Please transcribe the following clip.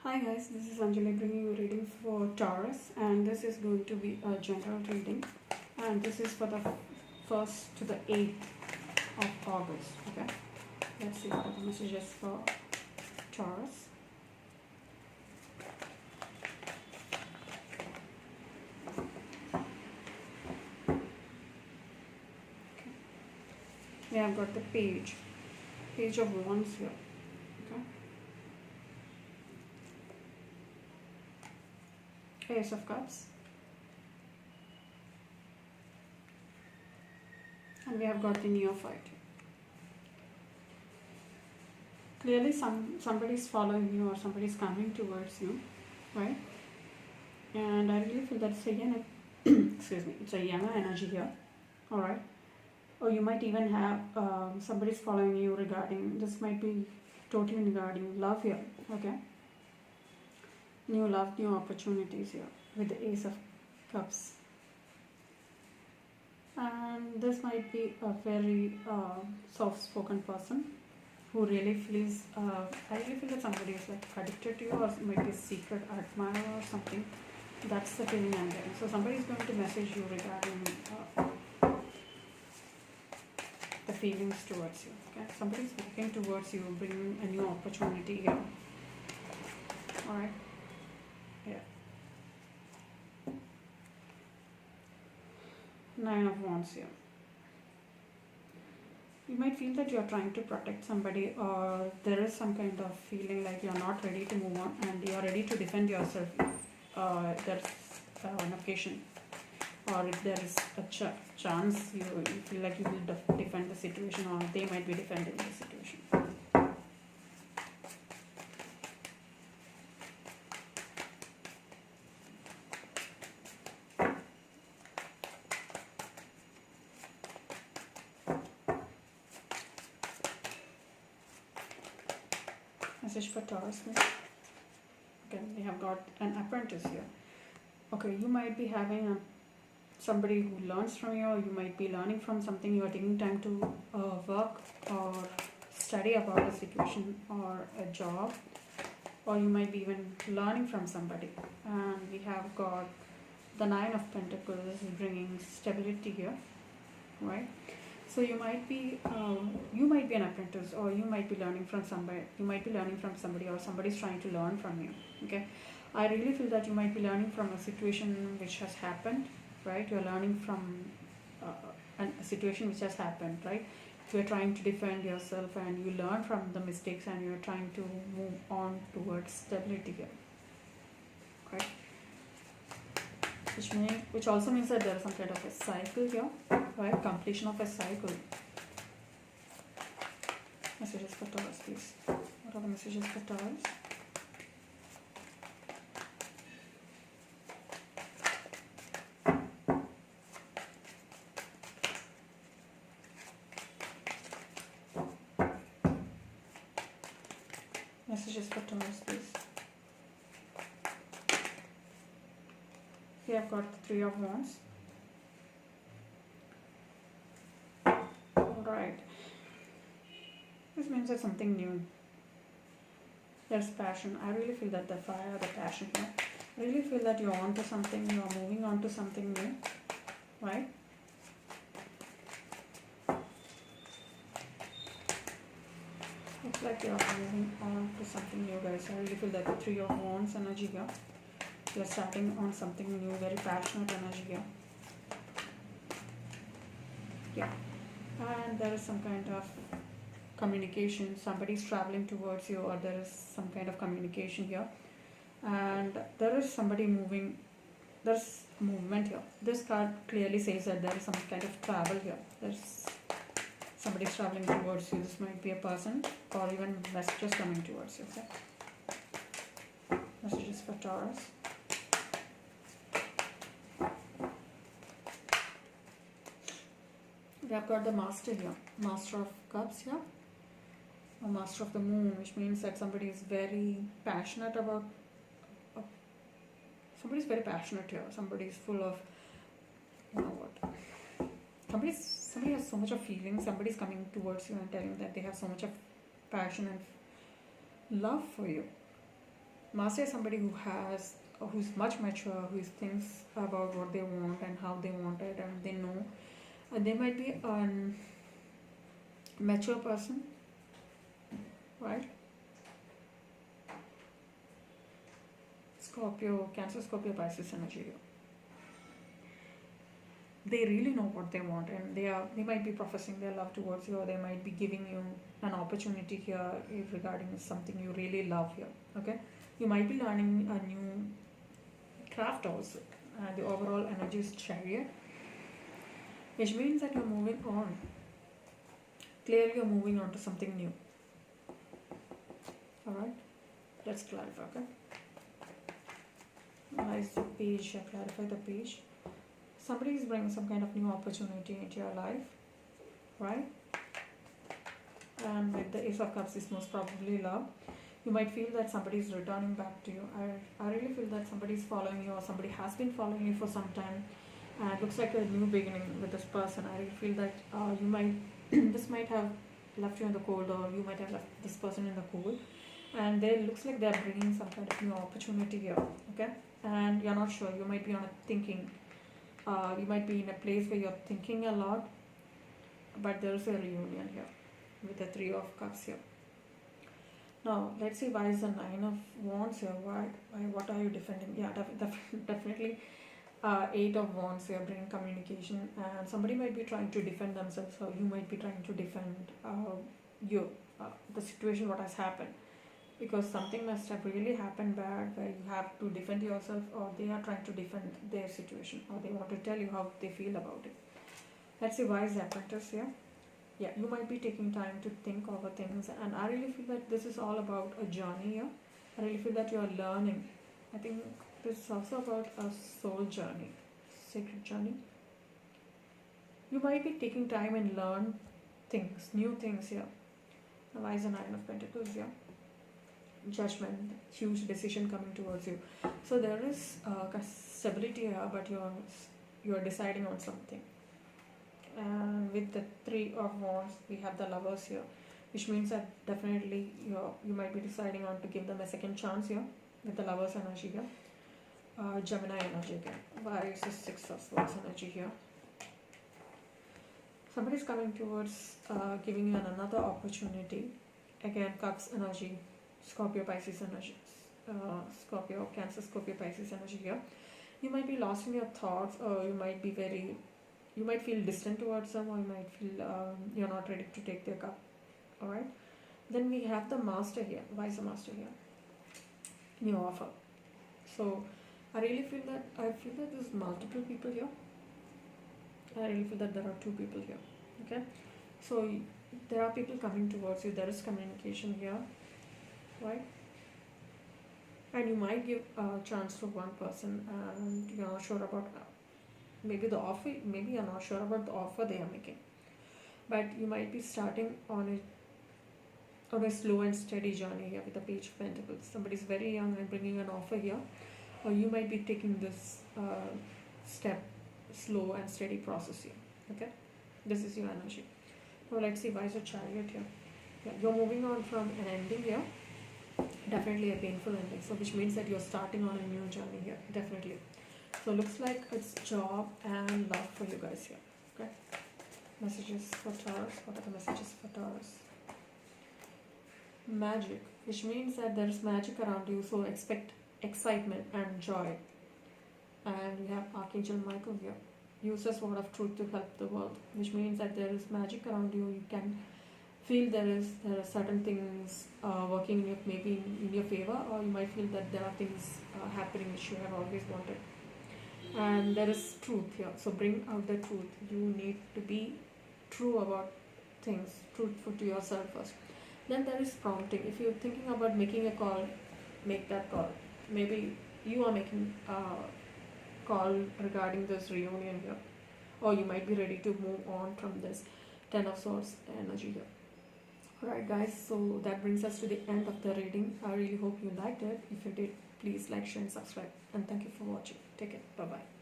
Hi guys, this is Anjali bringing you a reading for Taurus, and this is going to be a general reading, and this is for the 1st to the 8th of August. Okay, let's see what are the messages for Taurus. Okay. We have got the page of wands here. Okay, Ace of Cups, and we have got the Neophyte. Clearly somebody is following you or somebody is coming towards you, right? And I really feel that it's a Yama, excuse me, it's a Yama energy here, all right? Or you might even have somebody's following you regarding, this might be totally regarding love here, okay? New love, new opportunities here with the Ace of Cups. And this might be a very soft-spoken person who really feels, I really feel that somebody is like addicted to you, or might be a secret admirer or something. That's the feeling I'm getting. So somebody is going to message you regarding the feelings towards you. Okay, somebody is looking towards you, bringing a new opportunity here. All right. Yeah. 9 of Wands here. You might feel that you are trying to protect somebody, or there is some kind of feeling like you are not ready to move on and you are ready to defend yourself if there's an occasion, or if there is a chance you feel like you will defend the situation, or they might be defending the situation. Message for Taurus. Okay, we have got an apprentice here. Okay, you might be having somebody who learns from you, or you might be learning from something. You are taking time to work or study about a situation or a job, or you might be even learning from somebody. And we have got the 9 of Pentacles bringing stability here, right? So you might be an apprentice, or you might be learning from somebody. You might be learning from somebody, or somebody's trying to learn from you. Okay, I really feel that you might be learning from a situation which has happened, right? You're learning from a situation which has happened, right? You're trying to defend yourself, and you learn from the mistakes, and you're trying to move on towards stability here, right? Which also means that there is some kind of a cycle here, right? Completion of a cycle. Messages for Taurus, please. What are the messages for Taurus? Messages for Taurus, please. We have got the 3 of Wands. Alright. This means there's something new. There's passion. I really feel that the fire, the passion here. I really feel that you're on to something, you're moving on to something new, right? Looks like you're moving on to something new, guys. I really feel that the 3 of Wands energy here. You're starting on something new, very passionate energy here. Yeah. And there is some kind of communication. Somebody's traveling towards you, or there is some kind of communication here. And there is somebody moving. There's movement here. This card clearly says that there is some kind of travel here. There's somebody's traveling towards you. This might be a person, or even messages coming towards you. Okay. Messages for Taurus. We have got the Master here, Master of Cups here, or Master of the Moon, which means that somebody is very passionate about, somebody is very passionate here, somebody is full of, you know what, somebody has so much of feeling, somebody is coming towards you and telling that they have so much of passion and love for you. Master is somebody who's much mature, who thinks about what they want and how they want it, and they know. And they might be a mature person, right? Scorpio, Cancer, Scorpio, Pisces energy. They really know what they want, and they might be professing their love towards you, or they might be giving you an opportunity here regarding something you really love here. Okay, you might be learning a new craft also, and the overall energy is Chariot, which means that you're moving on. Clearly, you're moving on to something new. All right, let's clarify. Okay, why is the page? I clarify the page. Somebody is bringing some kind of new opportunity into your life, right? And with the Ace of Cups is most probably love. You might feel that somebody is returning back to you. I really feel that somebody is following you, or somebody has been following you for some time. And it looks like a new beginning with this person. I really feel that you might this might have left you in the cold, or you might have left this person in the cold. And it looks like they're bringing some kind of new opportunity here. Okay, and you're not sure. You might be on a thinking. You might be in a place where you're thinking a lot, but there's a reunion here with the Three of Cups here. Now, let's see, why is the Nine of Wands here? What are you defending? Yeah, definitely. Eight of Wands here, bringing communication, and somebody might be trying to defend themselves, or you might be trying to defend the situation, what has happened. Because something must have really happened bad where you have to defend yourself, or they are trying to defend their situation, or they want to tell you how they feel about it. Let's see, why is the Apprentice here? Yeah, you might be taking time to think over things, and I really feel that this is all about a journey here. I really feel that you are learning. I think this is also about a soul journey, sacred journey. You might be taking time and learn things, new things here. Now, why is the Nine of Pentacles here? Judgment, huge decision coming towards you. So there is stability here, but you're deciding on something. And with the Three of Wands, we have the Lovers here, which means that definitely you might be deciding on to give them a second chance here with the Lovers energy here. Gemini energy again. Why is the Six of Swords energy here? Somebody's coming towards giving you another opportunity. Again, Cups energy. Scorpio, Pisces energy, Scorpio, Cancer, Scorpio, Pisces energy here. You might be lost in your thoughts, or you might feel distant towards them, or you might feel you're not ready to take their cup. All right. Then we have the Master here. Why is the Master here? New offer. So I feel that there's multiple people here. I really feel that there are two people here. Okay. So there are people coming towards you. There is communication here. Right, and you might give a chance to one person, and you're not sure about maybe the offer. Maybe you're not sure about the offer they are making, but you might be starting on a slow and steady journey here with the Page of Pentacles. Somebody's very young and bringing an offer here, or you might be taking this step, slow and steady process here. Okay, this is your energy. Now let's see, why is a Chariot here? Yeah, you're moving on from an ending here. Definitely a painful ending, so which means that you're starting on a new journey here. Definitely. So looks like it's job and love for you guys here. Okay. Messages for Taurus. What are the messages for Taurus? Magic, which means that there's magic around you, so expect excitement and joy. And we have Archangel Michael here. Use the sword of truth to help the world, which means that there is magic around you. You can feel there are certain things working in your favor, or you might feel that there are things happening which you have always wanted. And there is truth here, so bring out the truth. You need to be true about things, truthful to yourself first. Then there is prompting. If you're thinking about making a call, make that call. Maybe you are making a call regarding this reunion here, or you might be ready to move on from this Ten of Swords energy here. Alright guys, so that brings us to the end of the reading. I really hope you liked it. If you did, please like, share and subscribe. And thank you for watching. Take care. Bye bye.